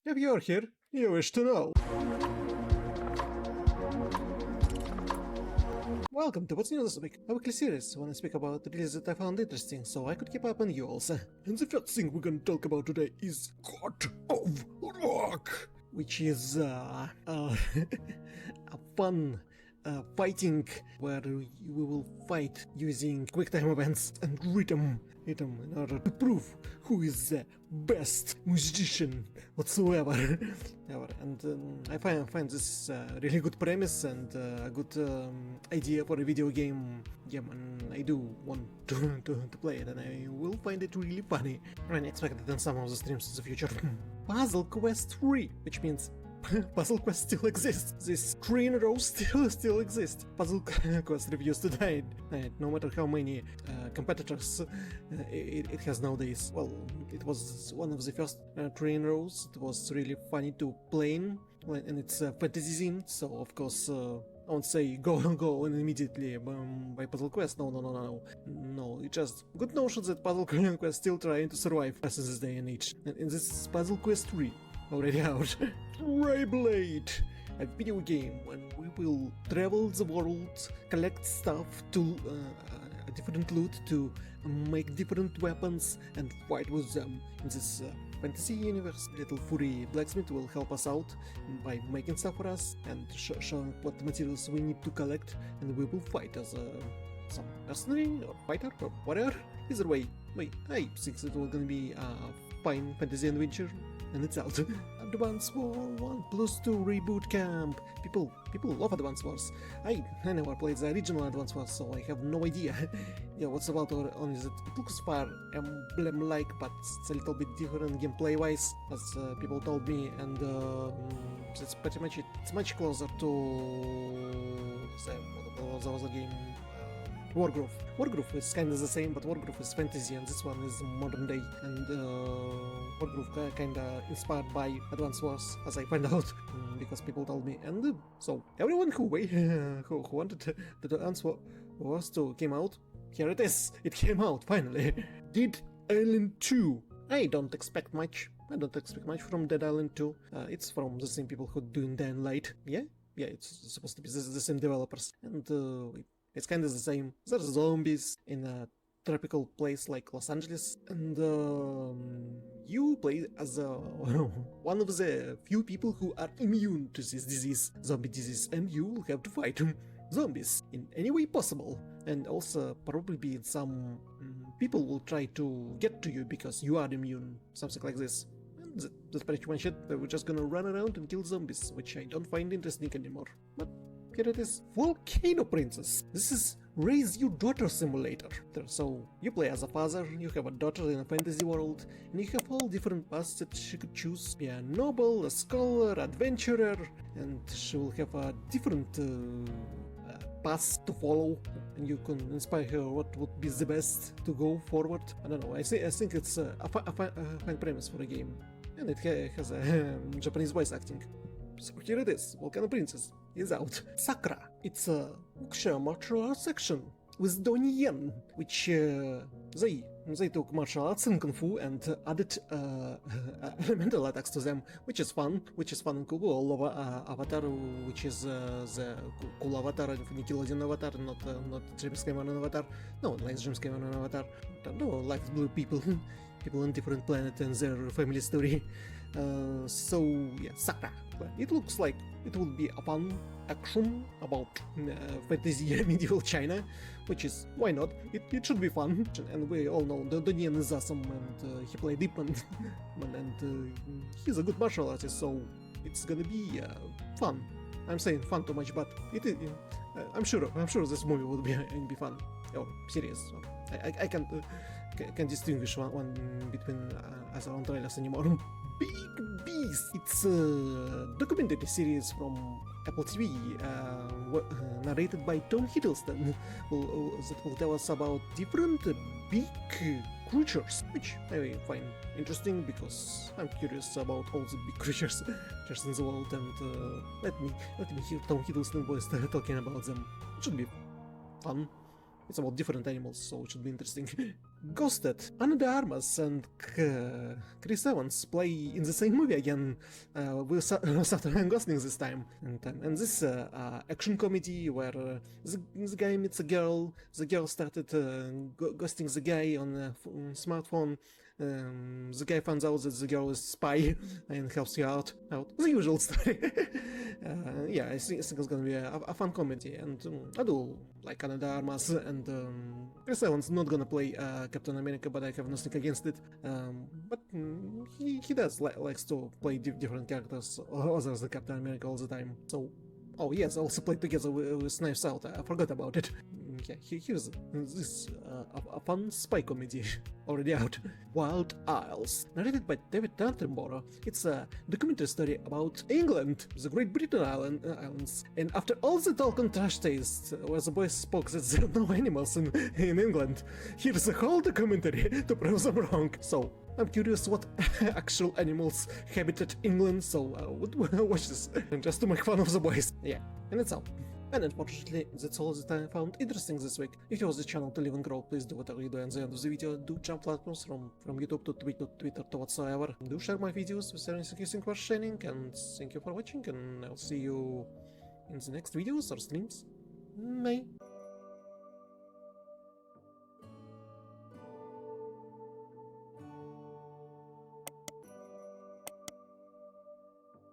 If you're here, you wish to know. Welcome to What's New This Week, a weekly series when I speak about releases that I found interesting, so I could keep up on you also. And the first thing we're gonna talk about today is God of Rock, which is a fun fighting where we will fight using quick time events and rhythm in order to prove who is the best musician whatsoever. And I find this really good premise and a good idea for a video game, and I do want to play it, and I will find it really funny. I expect it in some of the streams in the future. Puzzle Quest 3, which means Puzzle Quest still exists. This screen row still exists. Puzzle Quest refused to die, no matter how many competitors it has nowadays. Well, it was one of the first train rows. It was really funny to play in, and it's fantasy themed, so of course I won't say go on immediately by Puzzle Quest. No, it's just good notion that Puzzle Quest still trying to survive as in this day and age. And in this Puzzle Quest 3 already out. Blade, a video game when we will travel the world, collect stuff to different loot to make different weapons and fight with them in this fantasy universe. Little furry blacksmith will help us out by making stuff for us and showing what materials we need to collect, and we will fight as some mercenary or fighter or whatever. Either way, I think it will gonna be a fine fantasy adventure. And it's out. Advance Wars 1+2 Reboot Camp. People love Advance Wars. I never played the original Advance Wars, so I have no idea. What's about on is it looks Fire Emblem-like, but it's a little bit different gameplay-wise, as people told me, and that's pretty much it. It's much closer to the other game. Wargroove. Wargroove is kind of the same, but Wargroove is fantasy and this one is modern day, and Wargroove kinda inspired by Advance Wars, as I find out, because people told me, and so everyone who wanted the Advance Wars to came out, here it is, it came out finally. Dead Island 2. I don't expect much from Dead Island 2, it's from the same people who do Dying Light, yeah, it's supposed to be the same developers, and it's kind of the same. There's zombies in a tropical place like Los Angeles, and you play as one of the few people who are immune to this disease, zombie disease, and you will have to fight zombies in any way possible. And also probably some people will try to get to you because you are immune, something like this. And that's pretty much it. We're just gonna run around and kill zombies, which I don't find interesting anymore. But here it is. Volcano Princess. This is Raise Your Daughter Simulator. So you play as a father, you have a daughter in a fantasy world, and you have all different paths that she could choose. Be a noble, a scholar, adventurer, and she will have a different paths to follow, and you can inspire her what would be the best to go forward. I don't know, I think it's a fine premise for a game, and it has a Japanese voice acting. So here it is, Volcano Princess is out. Sakra, it's a wuxia martial arts section with Donnie Yen, which they took martial arts and kung fu and added elemental attacks to them, which is fun and cool. All over Avatar, which is the cool Avatar, Nickelodeon Avatar, not James Cameron Avatar. No one likes James Cameron Avatar. No one likes blue people. People on different planet and their family story. So yeah, Sakra. It looks like it will be a fun action about fantasy medieval China, which is, why not? It should be fun. And we all know Donnie Yen is awesome, and he played Ip Man, and he's a good martial artist, so it's gonna be fun. I'm saying fun too much, but I'm sure this movie will be fun or serious. I can't distinguish one between as on trailers anymore. Big Beast. It's a documentary series from Apple TV, narrated by Tom Hiddleston, that will tell us about different big creatures, which I find interesting because I'm curious about all the big creatures in the world, and let me hear Tom Hiddleston voice talking about them. It should be fun. It's about different animals, so it should be interesting. Ghosted, Anna de Armas and Chris Evans play in the same movie again with Saturn and Gosling this time. And this action comedy where the guy meets a girl, the girl started ghosting the guy on a smartphone. The guy finds out that the girl is a spy and helps you out. The usual story. Yeah, I think it's gonna be a fun comedy, and I do like Anna de Armas, and Chris Evans not gonna play Captain America, but I have nothing against it. But he does likes to play different characters other than Captain America all the time. So, oh yes, I also played together with Knives Out. I forgot about it. Yeah, here's this a fun spy comedy already out. Wild Isles, narrated by David Attenborough. It's a documentary story about England, the Great Britain Islands. And after all the talk on trash taste, where the boys spoke that there are no animals in England, here's a whole documentary to prove them wrong. So, I'm curious what actual animals habitat England, so I would watch this just to make fun of the boys. Yeah, and it's all. And unfortunately, that's all that I found interesting this week. If you want the channel to live and grow, please do whatever you do at the end of the video. Do jump platforms from YouTube to Twitter to whatsoever. Do share my videos with anything you think worth sharing, and thank you for watching, and I'll see you in the next videos or streams. Bye.